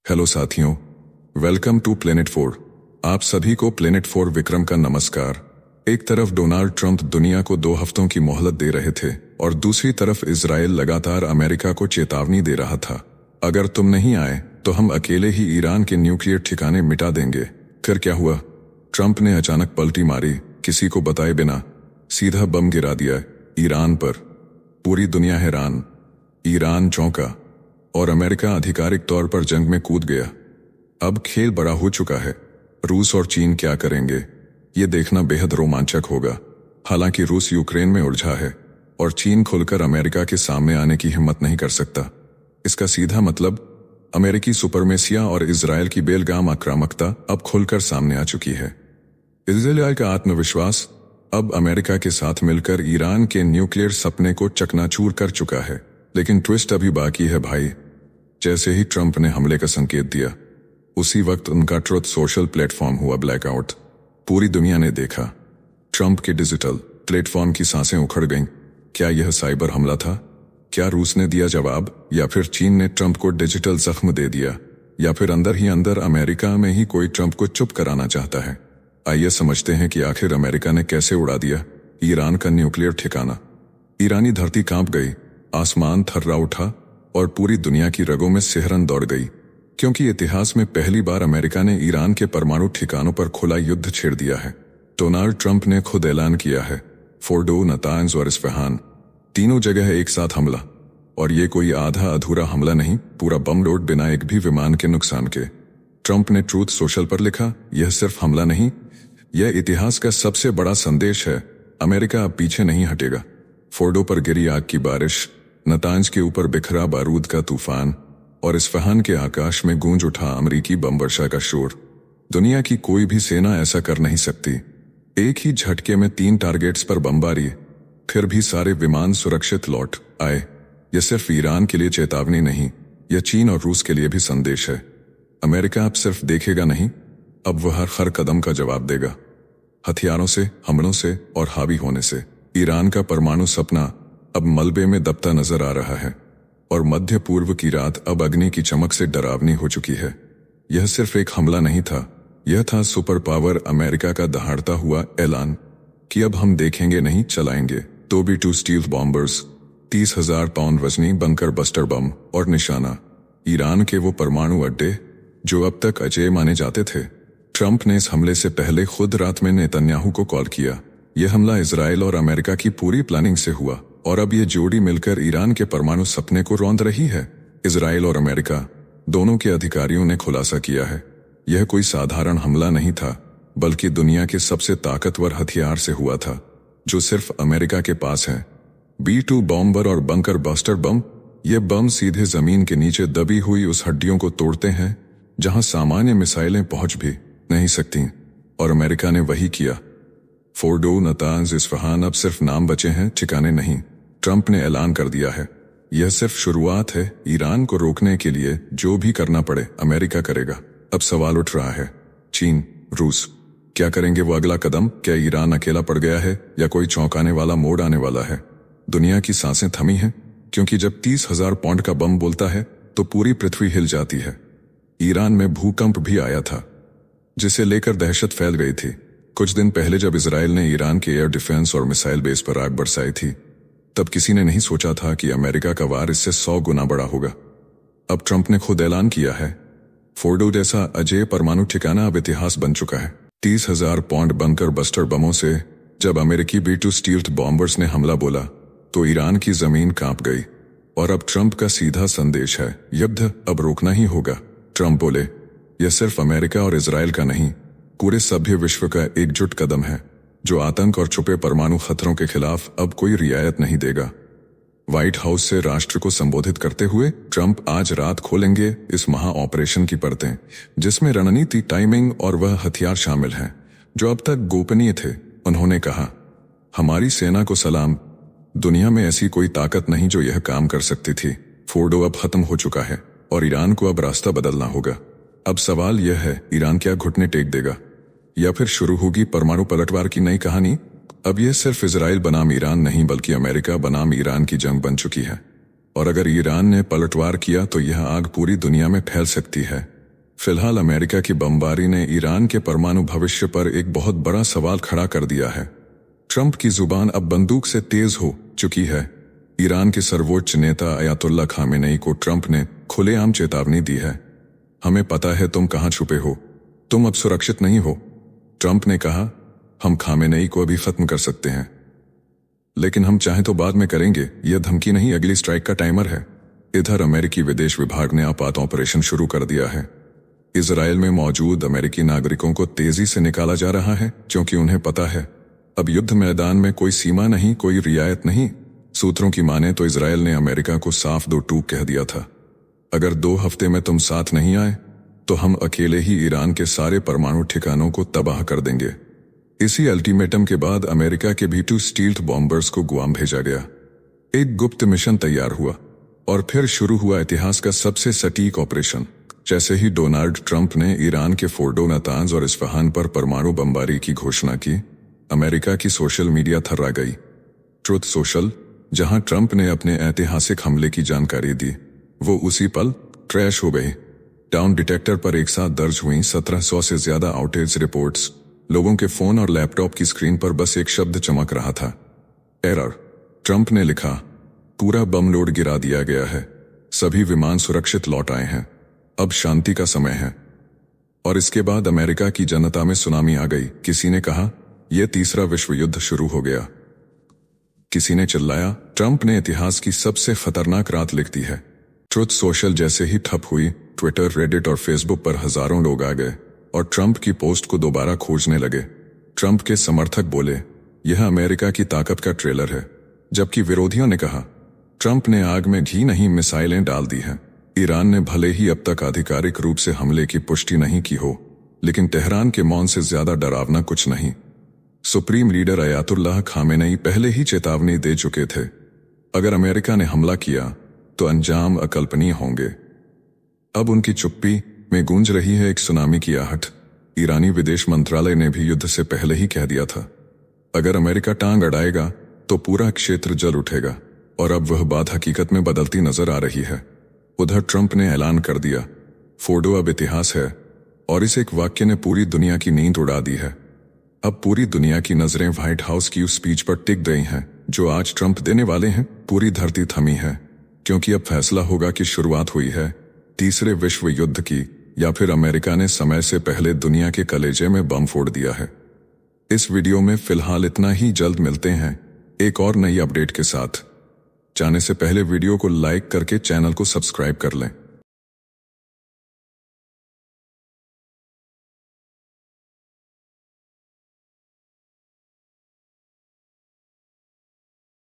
Hello साथियों, welcome to planet 4। आप सभी को प्लेनेट 4 विक्रम का नमस्कार। एक तरफ डोनाल्ड ट्रंप दुनिया को 2 हफ्तों की मोहलत दे रहे थे और दूसरी तरफ इजराइल लगातार अमेरिका को चेतावनी दे रहा था, अगर तुम नहीं आए तो हम अकेले ही ईरान के न्यूक्लियर ठिकाने मिटा देंगे। फिर क्या हुआ? ट्रंप ने अचानक पलटी मारी, किसी को बताए बिना सीधा बम गिरा दिया ईरान पर। पूरी दुनिया हैरान, ईरान चौंका और अमेरिका आधिकारिक तौर पर जंग में कूद गया। अब खेल बड़ा हो चुका है। रूस और चीन क्या करेंगे, ये देखना बेहद रोमांचक होगा। हालांकि रूस यूक्रेन में उलझा है और चीन खुलकर अमेरिका के सामने आने की हिम्मत नहीं कर सकता। इसका सीधा मतलब अमेरिकी सुपरमेसिया और इजरायल की बेलगाम आक्रामकता अब खुलकर सामने आ चुकी है। इजरायल का आत्मविश्वास अब अमेरिका के साथ मिलकर ईरान के न्यूक्लियर सपने को चकनाचूर कर चुका है। लेकिन ट्विस्ट अभी बाकी है भाई। जैसे ही ट्रंप ने हमले का संकेत दिया, उसी वक्त उनका ट्रुथ सोशल प्लेटफॉर्म हुआ ब्लैकआउट। पूरी दुनिया ने देखा, ट्रंप के डिजिटल प्लेटफॉर्म की सांसें उखड़ गईं। क्या यह साइबर हमला था? क्या रूस ने दिया जवाब, या फिर चीन ने ट्रंप को डिजिटल जख्म दे दिया, या फिर अंदर ही अंदर अमेरिका में ही कोई ट्रंप को चुप कराना चाहता है? आइए समझते हैं कि आखिर अमेरिका ने कैसे उड़ा दिया ईरान का न्यूक्लियर ठिकाना। ईरानी धरती कांप गई, आसमान थर्रा उठा और पूरी दुनिया की रगों में सिहरन दौड़ गई, क्योंकि इतिहास में पहली बार अमेरिका ने ईरान के परमाणु ठिकानों पर खुला युद्ध छेड़ दिया है। डोनाल्ड ट्रंप ने खुद ऐलान किया है, फोर्डो, नतांज और इस्फहान तीनों जगह एक साथ हमला। और ये कोई आधा अधूरा हमला नहीं, पूरा बम लोड बिना एक भी विमान के नुकसान के। ट्रंप ने ट्रूथ सोशल पर लिखा, यह सिर्फ हमला नहीं, यह इतिहास का सबसे बड़ा संदेश है। अमेरिका अब पीछे नहीं हटेगा। फोर्डो पर गिरी आग की बारिश, नतांज के ऊपर बिखरा बारूद का तूफान और इस्फहान के आकाश में गूंज उठा अमरीकी बम वर्षा का शोर। दुनिया की कोई भी सेना ऐसा कर नहीं सकती। एक ही झटके में 3 टारगेट्स पर बमबारी, फिर भी सारे विमान सुरक्षित लौट आए। यह सिर्फ ईरान के लिए चेतावनी नहीं, यह चीन और रूस के लिए भी संदेश है। अमेरिका अब सिर्फ देखेगा नहीं, अब वह हर कदम का जवाब देगा। हथियारों से, हमलों से और हावी होने से। ईरान का परमाणु सपना अब मलबे में दबता नजर आ रहा है और मध्य पूर्व की रात अब अग्नि की चमक से डरावनी हो चुकी है। यह सिर्फ एक हमला नहीं था, यह था सुपर पावर अमेरिका का दहाड़ता हुआ ऐलान कि अब हम देखेंगे नहीं, चलाएंगे। TB2 स्टील्थ बॉम्बर्स, 30,000 पाउंड वजनी बंकर बस्टर बम और निशाना ईरान के वो परमाणु अड्डे जो अब तक अजेय माने जाते थे। ट्रंप ने इस हमले से पहले खुद रात में नेतन्याहू को कॉल किया। यह हमला इजराइल और अमेरिका की पूरी प्लानिंग से हुआ और अब ये जोड़ी मिलकर ईरान के परमाणु सपने को रौंद रही है। इजराइल और अमेरिका दोनों के अधिकारियों ने खुलासा किया है, यह कोई साधारण हमला नहीं था, बल्कि दुनिया के सबसे ताकतवर हथियार से हुआ था, जो सिर्फ अमेरिका के पास है। B2 बॉम्बर और बंकर बस्टर बम, ये बम सीधे जमीन के नीचे दबी हुई उस हड्डियों को तोड़ते हैं जहां सामान्य मिसाइलें पहुंच भी नहीं सकती, और अमेरिका ने वही किया। फोर्डो, नतांज, इस्फहान अब सिर्फ नाम बचे हैं, ठिकाने नहीं। ट्रंप ने ऐलान कर दिया है, यह सिर्फ शुरुआत है। ईरान को रोकने के लिए जो भी करना पड़े अमेरिका करेगा। अब सवाल उठ रहा है, चीन, रूस क्या करेंगे? वो अगला कदम, क्या ईरान अकेला पड़ गया है या कोई चौंकाने वाला मोड़ आने वाला है? दुनिया की सांसें थमी हैं, क्योंकि जब 30,000 पाउंड का बम बोलता है तो पूरी पृथ्वी हिल जाती है। ईरान में भूकंप भी आया था, जिसे लेकर दहशत फैल गई थी। कुछ दिन पहले जब इजराइल ने ईरान के एयर डिफेंस और मिसाइल बेस पर आग बरसाई थी, तब किसी ने नहीं सोचा था कि अमेरिका का वार इससे 100 गुना बड़ा होगा। अब ट्रंप ने खुद ऐलान किया है, फोर्डो जैसा अजेय परमाणु ठिकाना अब इतिहास बन चुका है। 30,000 पाउंड बंकर बस्टर बमों से जब अमेरिकी B2 स्टील्थ बॉम्बर्स ने हमला बोला तो ईरान की जमीन कांप गई। और अब ट्रंप का सीधा संदेश है, युद्ध अब रोकना ही होगा। ट्रंप बोले, यह सिर्फ अमेरिका और इजराइल का नहीं, पूरे सभ्य विश्व का एकजुट कदम है, जो आतंक और छुपे परमाणु खतरों के खिलाफ अब कोई रियायत नहीं देगा। व्हाइट हाउस से राष्ट्र को संबोधित करते हुए ट्रंप आज रात खोलेंगे इस महा ऑपरेशन की परतें, जिसमें रणनीति, टाइमिंग और वह हथियार शामिल हैं जो अब तक गोपनीय थे। उन्होंने कहा, हमारी सेना को सलाम, दुनिया में ऐसी कोई ताकत नहीं जो यह काम कर सकती थी। फोर्डो अब खत्म हो चुका है और ईरान को अब रास्ता बदलना होगा। अब सवाल यह है, ईरान क्या घुटने टेक देगा या फिर शुरू होगी परमाणु पलटवार की नई कहानी? अब यह सिर्फ इजराइल बनाम ईरान नहीं, बल्कि अमेरिका बनाम ईरान की जंग बन चुकी है। और अगर ईरान ने पलटवार किया तो यह आग पूरी दुनिया में फैल सकती है। फिलहाल अमेरिका की बमबारी ने ईरान के परमाणु भविष्य पर एक बहुत बड़ा सवाल खड़ा कर दिया है। ट्रंप की जुबान अब बंदूक से तेज हो चुकी है। ईरान के सर्वोच्च नेता अयातुल्ला खामेनेई को ट्रंप ने खुलेआम चेतावनी दी है। हमें पता है तुम कहां छुपे हो, तुम अब सुरक्षित नहीं हो। ट्रंप ने कहा, हम खामेनेई को अभी खत्म कर सकते हैं, लेकिन हम चाहें तो बाद में करेंगे। यह धमकी नहीं, अगली स्ट्राइक का टाइमर है। इधर अमेरिकी विदेश विभाग ने आपात ऑपरेशन शुरू कर दिया है। इजराइल में मौजूद अमेरिकी नागरिकों को तेजी से निकाला जा रहा है, क्योंकि उन्हें पता है अब युद्ध मैदान में कोई सीमा नहीं, कोई रियायत नहीं। सूत्रों की माने तो इजराइल ने अमेरिका को साफ दो टूक कह दिया था, अगर 2 हफ्ते में तुम साथ नहीं आए तो हम अकेले ही ईरान के सारे परमाणु ठिकानों को तबाह कर देंगे। इसी अल्टीमेटम के बाद अमेरिका के B-2 स्टील्थ बॉम्बर्स को गुआम भेजा गया। एक गुप्त मिशन तैयार हुआ और फिर शुरू हुआ इतिहास का सबसे सटीक ऑपरेशन। जैसे ही डोनाल्ड ट्रंप ने ईरान के फोर्डो, नातांज और इस्फहान पर परमाणु बमबारी की घोषणा की, अमेरिका की सोशल मीडिया थर्रा गई। ट्रुथ सोशल, जहां ट्रंप ने अपने ऐतिहासिक हमले की जानकारी दी, वो उसी पल ट्रैश हो गई। डाउन डिटेक्टर पर एक साथ दर्ज हुई 1700 से ज्यादा आउटेज रिपोर्ट्स। लोगों के फोन और लैपटॉप की स्क्रीन पर बस एक शब्द चमक रहा था, एरर। ट्रंप ने लिखा, पूरा बम लोड गिरा दिया गया है, सभी विमान सुरक्षित लौट आए हैं, अब शांति का समय है। और इसके बाद अमेरिका की जनता में सुनामी आ गई। किसी ने कहा, यह तीसरा विश्व युद्ध शुरू हो गया। किसी ने चिल्लाया, ट्रंप ने इतिहास की सबसे खतरनाक रात लिख दी है। ट्रुथ सोशल जैसे ही ठप हुई, ट्विटर, रेडिट और फेसबुक पर हजारों लोग आ गए और ट्रंप की पोस्ट को दोबारा खोजने लगे। ट्रंप के समर्थक बोले, यह अमेरिका की ताकत का ट्रेलर है, जबकि विरोधियों ने कहा, ट्रंप ने आग में घी नहीं मिसाइलें डाल दी हैं। ईरान ने भले ही अब तक आधिकारिक रूप से हमले की पुष्टि नहीं की हो, लेकिन तेहरान के मौन से ज्यादा डरावना कुछ नहीं। सुप्रीम लीडर अयातुल्लाह खामेनेई पहले ही चेतावनी दे चुके थे, अगर अमेरिका ने हमला किया तो अंजाम अकल्पनीय होंगे। अब उनकी चुप्पी में गूंज रही है एक सुनामी की आहट। ईरानी विदेश मंत्रालय ने भी युद्ध से पहले ही कह दिया था, अगर अमेरिका टांग अड़ाएगा तो पूरा क्षेत्र जल उठेगा, और अब वह बात हकीकत में बदलती नजर आ रही है। उधर ट्रंप ने ऐलान कर दिया, फोर्डो अब इतिहास है, और इस एक वाक्य ने पूरी दुनिया की नींद उड़ा दी है। अब पूरी दुनिया की नजरें व्हाइट हाउस की उस स्पीच पर टिक गई हैं जो आज ट्रंप देने वाले हैं। पूरी धरती थमी है, क्योंकि अब फैसला होगा कि शुरुआत हुई है तीसरे विश्व युद्ध की, या फिर अमेरिका ने समय से पहले दुनिया के कलेजे में बम फोड़ दिया है। इस वीडियो में फिलहाल इतना ही। जल्द मिलते हैं एक और नई अपडेट के साथ। जाने से पहले वीडियो को लाइक करके चैनल को सब्सक्राइब कर लें।